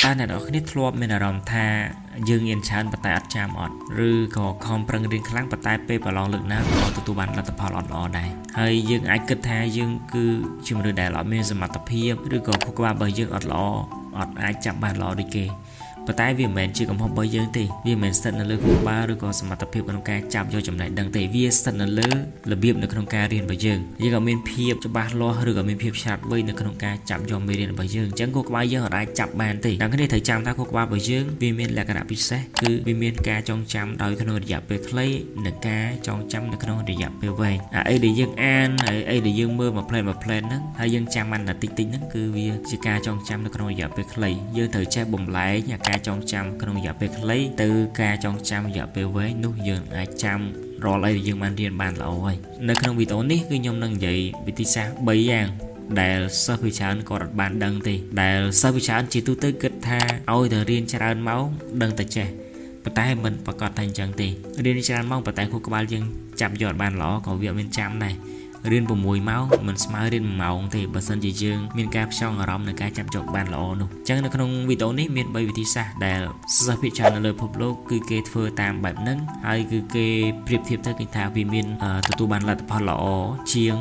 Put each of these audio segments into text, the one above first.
ta này đó cáiធ្លាប់មានអារម្មណ៍ថាយើងរៀនច្រើនប៉ុន្តែអត់ចាំអត់ឬក៏ខំប្រឹងរៀនខ្លាំងប៉ុន្តែពេលប្រឡងលើកណាក៏ទទួលបានលទ្ធផលអត់ល្អដែរហើយយើងអាចគិតថាយើងគឺជាមនុស្សដែលអត់មានសមត្ថភាពឬក៏ខុសក្បាលរបស់យើងអត់ល្អអត់អាចចាប់បានល្អដូចគេប៉ុន្តែវាមិនមែនជាកំហុសរបស់យើងទេវាមិនមែនស្ថិតនៅលើខុសក្បាលឬក៏សមត្ថភាពក្នុងការចាប់យកចំណេះដឹងទេវាស្ថិតនៅលើរបៀបនៅក្នុងការរៀនរបស់យើងក៏មានភាពច្បាស់លាស់ឬក៏មានភាពឆ្លាតវៃនៅក្នុងការចាប់យកមេរៀនរបស់យើងអញ្ចឹងខុសក្បាលយើងអាចចាប់បានទេដល់គ្នាត្រូវចាំថាខុសក្បាលរបស់យើងវាមានលក្ខណៈពិសេសគឺវាមានការចងចាំដោយក្នុងរយៈពេលខ្លីនិងការចងចាំនៅក្នុងរយៈពេលវែងអីដែលយើងអានហើយអីដែលយើងមើលមួយផ្លែហ្នឹងហើយយើងចាំបានតែតិចហ្នឹងគឺវាជាការចងចាំនៅក្នុងរយៈពេលខ្លីយើងត្រូវចេះបំលែងការចងចាំក្នុងរយៈពេលខ្លីទៅការចងចាំរយៈពេលវែងនោះយើងអាចចាំរាល់អីដែលយើងបានរៀនបានល្អហើយនៅក្នុងវីដេអូនេះគឺខ្ញុំនឹងនិយាយវិធីសាស្ត្រ3យ៉ាងដែលសិស្សវិច្រើនគាត់អត់បានដឹងទេដែលសិស្សវិច្រើនជាទូទៅគិតថាឲ្យតែរៀនច្រើនម៉ោងដឹងតែចេះប៉ុន្តែមិនប្រកាសថាអញ្ចឹងទេរៀនច្រើនម៉ោងប៉ុន្តែខួរក្បាលយើងចាប់យកបានល្អក៏វាមានចាំដែររៀន6ម៉ោងមិនស្មើរៀន1ម៉ោងទេបើសិនជាយើងមានការផ្ចង់អារម្មណ៍នៃការចាប់យកបានល្អនោះអញ្ចឹងនៅក្នុងវីដេអូនេះមាន3វិធីសាស្ត្រដែលសិស្សភាគច្រើននៅលើពិភពលោកគឺគេធ្វើតាមបែបហ្នឹងហើយគឺគេប្រៀបធៀបទៅគេថាវាមានទទួលបានលទ្ធផលល្អជាង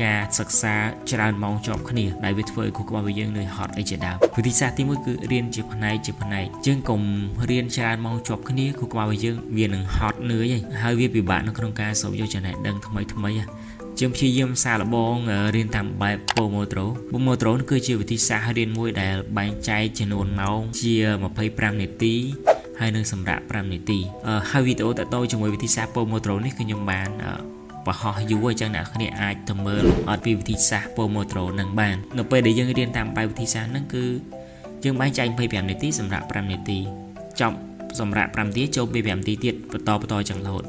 ការសិក្សាច្រើនម៉ោងជាប់គ្នាដែលវាធ្វើឲ្យខួរក្បាលរបស់យើងនឿយហត់អីជាដើមវិធីសាស្ត្រទី1គឺរៀនជាផ្នែកយើងកុំរៀនច្រើនម៉ោងជាប់គ្នាខួរក្បាលរបស់យើងវានឹងហត់នឿយហើយវាពិបាកនៅក្នុងការស្រូបយកចំណេះដឹងថ្មីយើងព្យាយាមសាកល្បងរៀនតាមបែប Pomodoro គឺជាវិធីសាស្ត្ររៀនមួយដែលបែងចែកចំនួនម៉ោងជា25នាទីហើយនឹងសម្រាប់5នាទីហើយវីដេអូតទៅជាមួយវិធីសាស្ត្រ Pomodoro នេះគឺខ្ញុំបានបង្ហោះយូរអញ្ចឹងអ្នកគ្នាអាចទៅមើលអត់ពីវិធីសាស្ត្រ Pomodoro នឹងបាននៅពេលដែលយើងរៀនតាមបែបវិធីសាស្ត្រហ្នឹងគឺយើងបែងចែក25នាទីសម្រាប់5នាទីចប់សម្រាប់5នាទីចូល25នាទីទៀតបន្តចឹងរហូត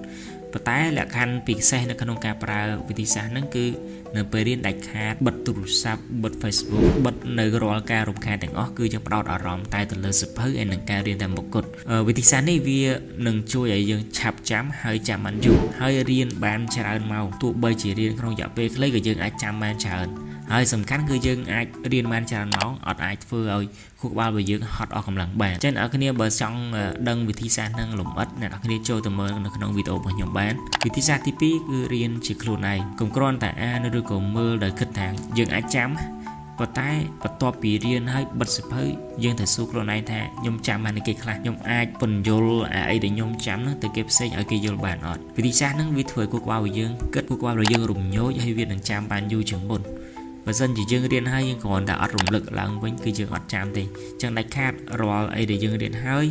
ប៉ុន្តែលក្ខខណ្ឌពិសេសនៅក្នុងការប្រើវិធីសាស្ត្រហ្នឹងគឺនៅពេលរៀនដាច់ខាតបិទទូរស័ព្ទបិទ Facebook បិទនៅរាល់ការរំខានទាំងអស់គឺយើងផ្ដោតអារម្មណ៍តែទៅលើសៀវភៅហើយនឹងការរៀនតែមុខគត់វិធីសាស្ត្រនេះវានឹងជួយឲ្យយើងឆាប់ចាំហើយចាំបានយូរហើយរៀនបានច្រើនម៉ោងទោះបីជារៀនក្នុងរយៈពេលខ្លីក៏យើងអាចចាំបានច្រើនហើយសំខាន់គឺយើងអាចរៀនបានច្រើនម៉ោងអត់អាចធ្វើឲ្យខួរក្បាលរបស់យើងហត់អស់កម្លាំងបានចឹងអ្នកគ្នាបើចង់ដឹងវិធីសាស្ត្រហ្នឹងលម្អិតអ្នកគ្នាចូលទៅមើលនៅក្នុងវីដេអូរបស់ខ្ញុំបានវិធីសាស្ត្រទី2គឺរៀនជាខ្លួនឯងកុំគ្រាន់តែអានឬក៏មើលដោយគិតថាយើងអាចចាំប៉ុន្តែបន្ទាប់ពីរៀនហើយបិទសៀវភៅយើងត្រូវសួរខ្លួនឯងថាខ្ញុំចាំបានគេខ្លះខ្ញុំអាចពន្យល់អីដែលខ្ញុំចាំហ្នឹងទៅគេផ្សេងឲ្យគេយល់បានអត់វិធីសាស្ត្រហ្នឹងវាធ្វើឲ្យខួរក្បាលរបស់យើងគិតខួរក្បាលរបស់យើងរំញោចហើយវានឹងចាំបានយូរជាងមុនបើសិនជាយើងរៀនហើយយើងគ្រាន់តែអត់រំលឹកឡើងវិញគឺយើងអត់ចាំទេអញ្ចឹងដាច់ខាតរាល់អីដែលយើងរៀនហើយ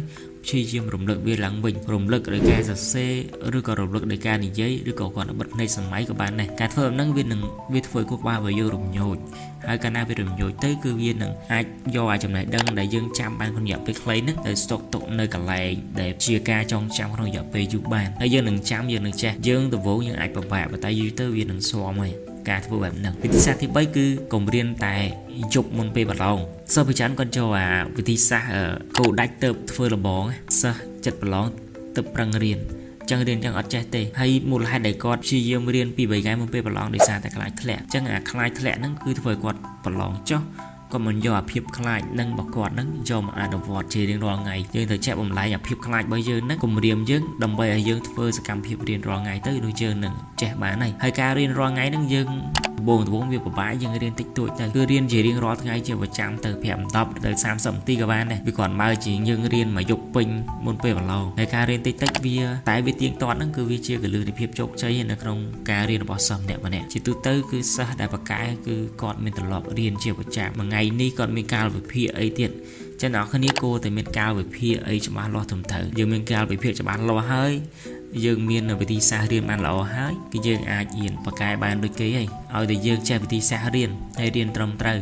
ព្យាយាមរំលឹកវាឡើងវិញរំលឹកដោយការសរសេរឬក៏រំលឹកដោយការនិយាយឬក៏គាត់បិទភ្នែកសម័យក៏បានដែរការធ្វើបែបហ្នឹងវាធ្វើឲ្យខួរក្បាលរបស់យើងរំញោចហើយកាលណាវារំញោចទៅគឺវានឹងអាចយកអាចំណេះដឹងដែលយើងចាំបានក្នុងរយៈពេលខ្លីហ្នឹងទៅស្តុកទុកនៅកន្លែងដែលជាការចងចាំក្នុងរយៈពេលយូរបានហើយយើងនឹងចាំយើងនឹងចេះយើងដំបូងយើងអាចពិបាកប៉ុន្តែយូរទៅវានឹងស្មហើយការធ្វើបែបហ្នឹងវិធីសាស្ត្រទី3គឺកុំរៀនតែយប់មុនពេលប្រឡងសិស្សភាគច្រើនគាត់ចូលអាវិធីសាស្ត្រគោដាច់ទៅធ្វើលបងសិស្សចិត្តប្រឡងទៅប្រឹងរៀនចឹងរៀនចឹងអត់ចេះទេហើយមូលហេតុដែលគាត់ព្យាយាមរៀនពី3ថ្ងៃមុនពេលប្រឡងដោយសារតែខ្លាចធ្លាក់ចឹងអាខ្លាចធ្លាក់ហ្នឹងគឺធ្វើឲ្យគាត់ប្រឡងចុះក៏មិនយកអាភាពខ្លាចនឹងរបស់គាត់ហ្នឹងយកមកអនុវត្តជារៀងរាល់ថ្ងៃយើងត្រូវចេះបំលែងអាភាពខ្លាចរបស់យើងហ្នឹងកុំរៀមយើងដើម្បីឲ្យយើងធ្វើសកម្មភាពរៀនរាល់ថ្ងៃទៅនោះយើងនឹងចេះបានហើយការរៀនរាល់ថ្ងៃហ្នឹងយើងដំបូងវាពិបាកយើងរៀនតិចតួចទៅគឺរៀនជារៀងរាល់ថ្ងៃជាប្រចាំទៅ5 10ទៅ30នាទីក៏បានដែរវាគ្រាន់បើជាយើងរៀនមកយប់ពេញមុនពេលប្រឡងហើយការរៀនតិចវាតែវាទៀងទាត់ហ្នឹងគឺវាជាកលឹះនៃភាពជោគជ័យនៅក្នុងការរៀនរបស់សិស្សម្នាក់ជាទូទៅគឺសិស្សដែលបកកែគឺគាត់មានទម្លាប់រៀនជាប្រចាំថ្ងៃនេះគាត់មានកាលវិភាគអីទៀតចឹងអ្នកគ្នាគួរតែមានកាលវិភាគអីច្បាស់លាស់ត្រឹមត្រូវយើងមានកាលវិភាគច្បាស់លាស់ហើយយើងមានវិធីសាស្ត្ររៀនបានល្អហើយគឺយើងអាចរៀនបកកែបានដូចគេហើយឲ្យតែយើងចេះវិធីសាស្ត្ររៀនហើយរៀនត្រឹមត្រូវ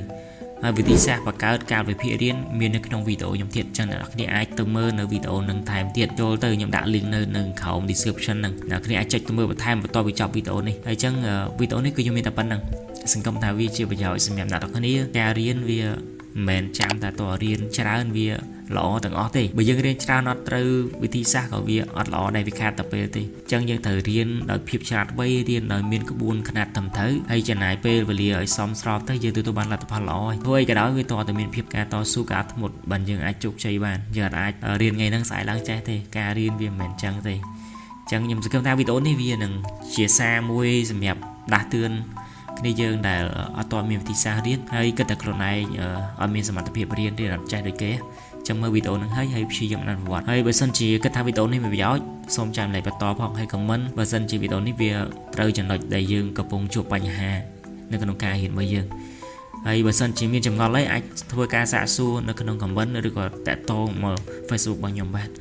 ហើយវិធីសាស្ត្របង្កើតកាលវិភាគរៀនមាននៅក្នុងវីដេអូខ្ញុំទៀតចឹងអ្នកគ្នាអាចទៅមើលនៅវីដេអូនឹងថែមទៀតចូលទៅខ្ញុំដាក់ link នៅក្រោម description ហ្នឹងអ្នកគ្នាអាចចុចទៅមើលបន្ថែមបន្ទាប់ពីចប់វីដេអូនេះហើយចឹងវីដេអូនេះគឺខ្ញុំមានតែប៉ុណ្្នឹងសង្ឃឹមថាវាជាប្រយោជន៍សម្រាប់អ្នកគ្នាការរៀនវា men chạm ta to riêng trán vía lọ từng ót đi bây giờ riêng trán nó từ vị trí xa của vía ót lọ này vì khát tập về thì chẳng những thời riêng đợi phiệp chặt bay riêng đợi miên cái buôn khát tầm thấy hay chẳng này pe và lìa ở xóm sọp tới giờ tôi ban là tập lọ thôi cái đó với to từ miên phiệp ca to su cả một bàn dương ai chụp chơi bàn giờ ai riêng ngày đang xài lăng trái thì ca riêng viên men chẳng thì chẳng nhầm sự công tác video này vì đừng chia xa môi dầm dẹp đa tương cái dương đại ở toàn miền thị xa riết hay cái đặc lượng này ở miền sầm mặt tập riêng để đặt trái đời kế trong mơ video nó hay sử dụng làm vật hay bởi sân chỉ cái thang video này mình giáo xong chạm lại bắt to hoặc hay comment và sân chỉ video này về rơi chẳng lệch đại dương cặp vùng chụp bánh hà nên cái nó ca hiện bây giờ hay bởi sân chỉ miền chấm ngon lấy anh thôi ca xạ xua nó cái nó comment nó được gọi tại to mà Facebook bao nhiêu bạn